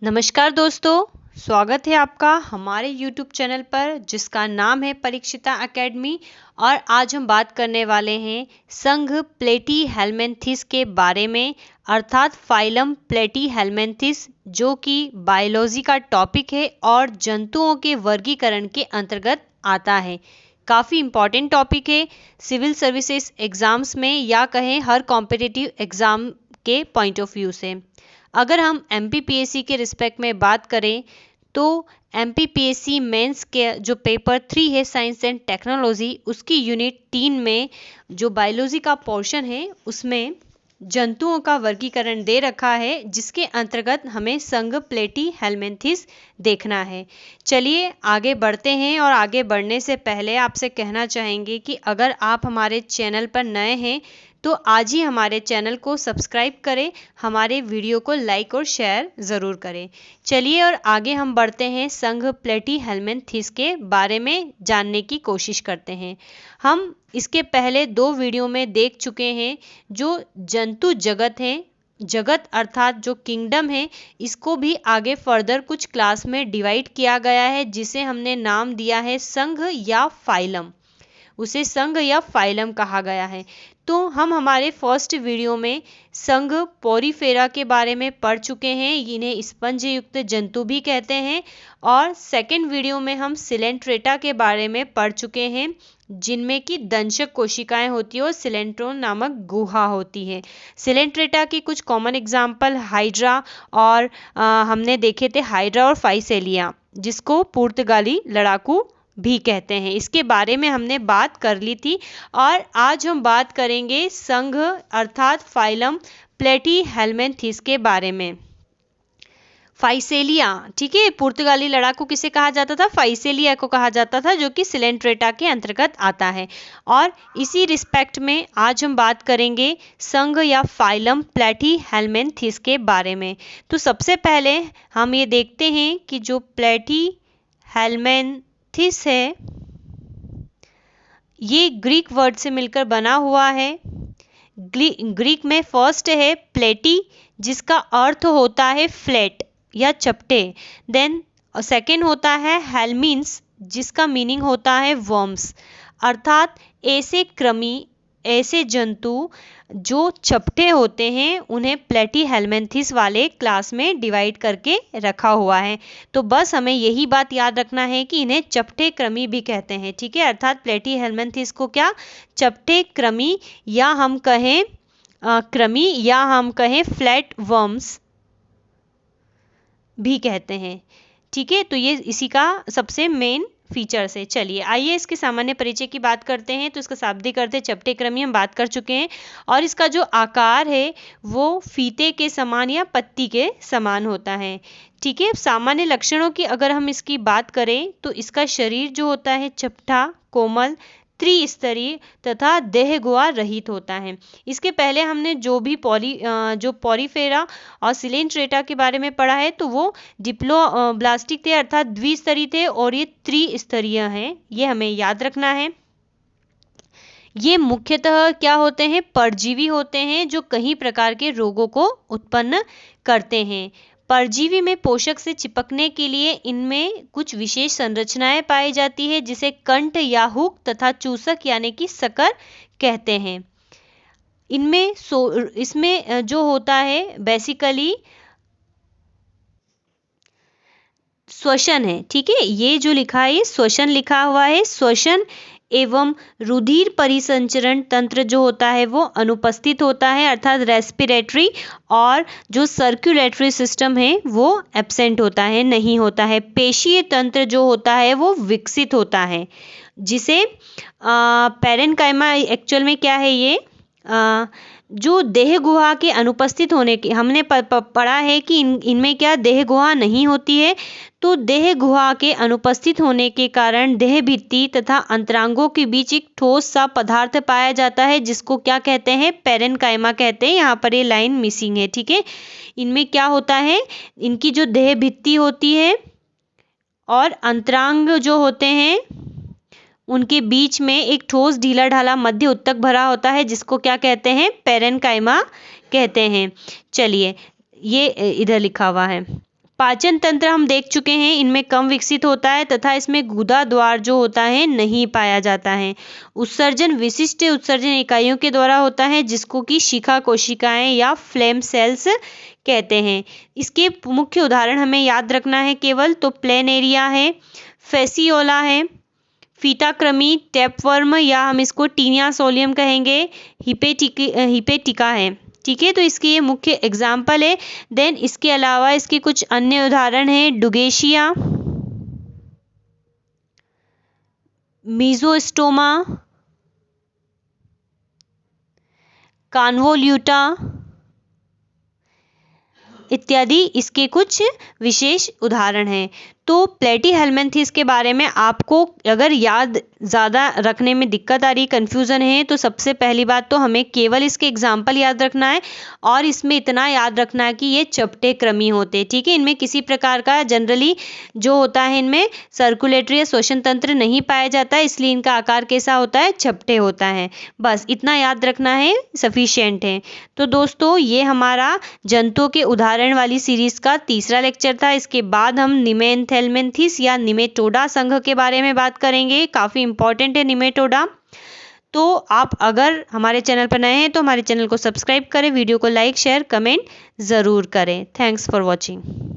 नमस्कार दोस्तों, स्वागत है आपका हमारे YouTube चैनल पर जिसका नाम है परीक्षिता एकेडमी। और आज हम बात करने वाले हैं संघ प्लेटीहेल्मिन्थेस के बारे में, अर्थात फाइलम प्लेटीहेल्मिन्थेस, जो कि बायोलॉजी का टॉपिक है और जंतुओं के वर्गीकरण के अंतर्गत आता है। काफ़ी इम्पॉर्टेंट टॉपिक है सिविल सर्विसेज एग्ज़ाम्स में, या कहें हर कॉम्पिटिटिव एग्ज़ाम के पॉइंट ऑफ व्यू से। अगर हम MPPSC के रिस्पेक्ट में बात करें तो MPPSC मेंस के जो पेपर 3 है साइंस एंड टेक्नोलॉजी, उसकी यूनिट 3 में जो बायोलॉजी का पोर्शन है उसमें जंतुओं का वर्गीकरण दे रखा है, जिसके अंतर्गत हमें संघ प्लेटीहेल्मिन्थेस देखना है। चलिए आगे बढ़ते हैं, और आगे बढ़ने से पहले आपसे कहना चाहेंगे कि अगर आप हमारे चैनल पर नए हैं तो आज ही हमारे चैनल को सब्सक्राइब करें, हमारे वीडियो को लाइक और शेयर ज़रूर करें। चलिए और आगे हम बढ़ते हैं, संघ प्लेटीहेल्मिन्थेस के बारे में जानने की कोशिश करते हैं। हम इसके पहले 2 वीडियो में देख चुके हैं जो जंतु जगत है, जगत अर्थात जो किंगडम है, इसको भी आगे फर्दर कुछ क्लास में डिवाइड किया गया है, जिसे हमने नाम दिया है संघ या फाइलम। उसे संघ या फाइलम कहा गया है। तो हम हमारे फर्स्ट वीडियो में संघ पोरीफेरा के बारे में पढ़ चुके हैं, इन्हें स्पंज युक्त जंतु भी कहते हैं। और सेकंड वीडियो में हम सिलेंट्रेटा के बारे में पढ़ चुके हैं, जिनमें की दंशक कोशिकाएं होती है और सिलेंट्रोन नामक गुहा होती है। सिलेंट्रेटा की कुछ कॉमन एग्जाम्पल हाइड्रा और हमने देखे थे हाइड्रा और फाइसेलिया, जिसको पुर्तगाली लड़ाकू भी कहते हैं। इसके बारे में हमने बात कर ली थी। और आज हम बात करेंगे संघ अर्थात फाइलम प्लेटीहेल्मिन्थेस के बारे में। फाइसेलिया, ठीक है, पुर्तगाली लड़ाकू किसे कहा जाता था? फाइसेलिया को कहा जाता था, जो कि सिलेंट्रेटा के अंतर्गत आता है। और इसी रिस्पेक्ट में आज हम बात करेंगे संघ या फाइलम प्लेटीहेल्मिन्थेस के बारे में। तो सबसे पहले हम ये देखते हैं कि जो प्लेटीहेल्मिन्थेस है, ये ग्रीक वर्ड से मिलकर बना हुआ है। ग्रीक में फर्स्ट है प्लेटी, जिसका अर्थ होता है फ्लैट या चपटे। देन सेकेंड होता है हेल्मिन्स, जिसका मीनिंग होता है वर्म्स, अर्थात ऐसे कृमि, ऐसे जंतु जो चपटे होते हैं, उन्हें प्लेटीहेल्मिन्थेस वाले क्लास में डिवाइड करके रखा हुआ है। तो बस हमें यही बात याद रखना है कि इन्हें चपटे कृमि भी कहते हैं, ठीक है। अर्थात प्लेटीहेल्मिन्थेस को क्या चपटे कृमि, या हम कहें कृमि, या हम कहें फ्लैट वर्म्स भी कहते हैं, ठीक है। तो ये इसी का सबसे मेन फीचर्स है। चलिए आइए इसके सामान्य परिचय की बात करते हैं। तो इसका शाब्दिक अर्थ है चपटे कृमि, हम बात कर चुके हैं। और इसका जो आकार है वो फीते के समान या पत्ती के समान होता है, ठीक है। सामान्य लक्षणों की अगर हम इसकी बात करें तो इसका शरीर जो होता है चपटा, कोमल, त्रिस्तरीय तथा देह गुहा रहित होता है। इसके पहले हमने जो भी पोरीफेरा और सिलेंट्रेटा के बारे में पढ़ा है, तो वो डिप्लोब्लास्टिक थे, अर्थात द्विस्तरीय थे, और ये त्रिस्तरीय हैं, ये हमें याद रखना है। ये मुख्यतः क्या होते हैं? परजीवी होते हैं, जो कई प्रकार के रोगों को उत्पन्न करते हैं। परजीवी में पोषक से चिपकने के लिए इनमें कुछ विशेष संरचनाएं पाई जाती है, जिसे कंठ या हुक तथा चूसक यानी कि सकर कहते हैं। इसमें जो होता है बेसिकली श्वसन है, ठीक है। ये जो लिखा है, ये श्वसन लिखा हुआ है। श्वसन एवं रुधिर परिसंचरण तंत्र जो होता है वो अनुपस्थित होता है, अर्थात रेस्पिरेटरी और जो सर्कुलेटरी सिस्टम है वो एब्सेंट होता है, नहीं होता है। पेशीय तंत्र जो होता है वो विकसित होता है, जिसे पैरेन्काइमा एक्चुअल में क्या है, ये जो देह गुहा के अनुपस्थित होने के हमने पढ़ा है कि इनमें क्या देह गुहा नहीं होती है। तो देह गुहा के अनुपस्थित होने के कारण देह भित्ति तथा अंतरांगों के बीच एक ठोस सा पदार्थ पाया जाता है, जिसको क्या कहते हैं? पैरेन्काइमा कहते हैं। यहाँ पर ये लाइन मिसिंग है, ठीक है। इनमें क्या होता है, इनकी जो देह भित्ति होती है और अंतरांग जो होते हैं, उनके बीच में एक ठोस ढीला ढाला मध्य उत्तक भरा होता है, जिसको क्या कहते हैं? पैरेन्काइमा कहते हैं। चलिए ये इधर लिखा हुआ है। पाचन तंत्र हम देख चुके हैं, इनमें कम विकसित होता है तथा इसमें गुदा द्वार जो होता है नहीं पाया जाता है। उत्सर्जन विशिष्ट उत्सर्जन इकाइयों के द्वारा होता है जिसको कि शिखा कोशिकाएं या फ्लेम सेल्स कहते हैं। इसके मुख्य उदाहरण हमें याद रखना है केवल, तो प्लेनेरिया है, फेसियोला है, फीटाक्रमी, टैपवर्म या हम इसको टीनिया सोलियम कहेंगे, हिपेटिका है। ठीक है, तो इसकी ये मुख्य एग्जाम्पल है। देन इसके अलावा इसके कुछ अन्य उदाहरण हैं, डुगेशिया, मीजोस्टोमा, कान्वोल्यूटा इत्यादि इसके कुछ विशेष उदाहरण हैं। तो प्लेटीहेल्मिन्थेस के बारे में आपको अगर याद ज़्यादा रखने में दिक्कत आ रही, कन्फ्यूज़न है, तो सबसे पहली बात तो हमें केवल इसके एग्जाम्पल याद रखना है और इसमें इतना याद रखना है कि ये चपटे क्रमी होते हैं। ठीक है, इनमें किसी प्रकार का जनरली जो होता है इनमें सर्कुलेटरी या श्वसन तंत्र नहीं पाया जाता है, इसलिए इनका आकार कैसा होता है, चपटे होता है। बस इतना याद रखना है, सफिशिएंट है। तो दोस्तों ये हमारा जंतुओं के उदाहरण वाली सीरीज का तीसरा लेक्चर था। इसके बाद हम निमेंथेल्मिन्थेस या निमेटोडा संघ के बारे में बात करेंगे। काफ़ी इंपॉर्टेंट है निमेटोडा। तो आप अगर हमारे चैनल पर नए हैं तो हमारे चैनल को सब्सक्राइब करें, वीडियो को लाइक शेयर कमेंट ज़रूर करें। Thanks for watching.